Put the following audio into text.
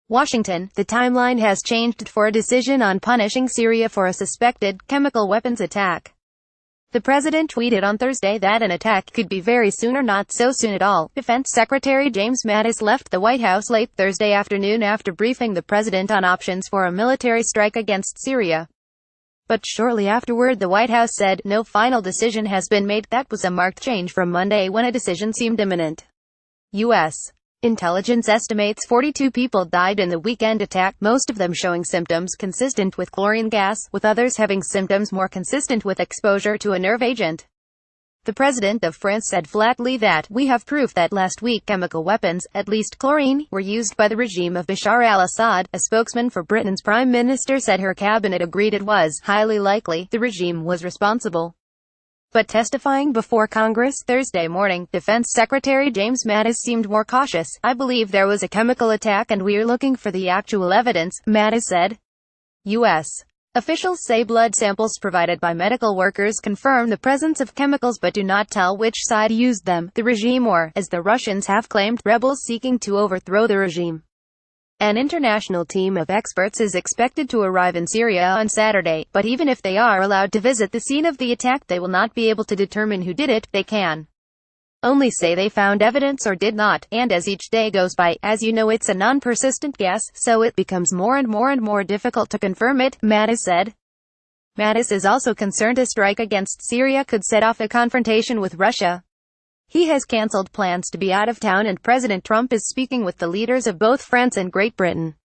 Washington, the timeline has changed for a decision on punishing Syria for a suspected chemical weapons attack. The president tweeted on Thursday that an attack could be very soon or not so soon at all. Defense Secretary James Mattis left the White House late Thursday afternoon after briefing the president on options for a military strike against Syria. But shortly afterward the White House said, no final decision has been made. That was a marked change from Monday when a decision seemed imminent. U.S. intelligence estimates 42 people died in the weekend attack, most of them showing symptoms consistent with chlorine gas, with others having symptoms more consistent with exposure to a nerve agent. The president of France said flatly that, we have proof that last week chemical weapons, at least chlorine, were used by the regime of Bashar al-Assad. A spokesman for Britain's prime minister said her cabinet agreed it was highly likely the regime was responsible. But testifying before Congress Thursday morning, Defense Secretary James Mattis seemed more cautious. I believe there was a chemical attack and we're looking for the actual evidence, Mattis said. U.S. officials say blood samples provided by medical workers confirm the presence of chemicals but do not tell which side used them, the regime or, as the Russians have claimed, rebels seeking to overthrow the regime. An international team of experts is expected to arrive in Syria on Saturday, but even if they are allowed to visit the scene of the attack they will not be able to determine who did it. They can only say they found evidence or did not, and as each day goes by, as you know, it's a non-persistent guess, so it becomes more and more difficult to confirm it, Mattis said. Mattis is also concerned a strike against Syria could set off a confrontation with Russia. He has cancelled plans to be out of town and President Trump is speaking with the leaders of both France and Great Britain.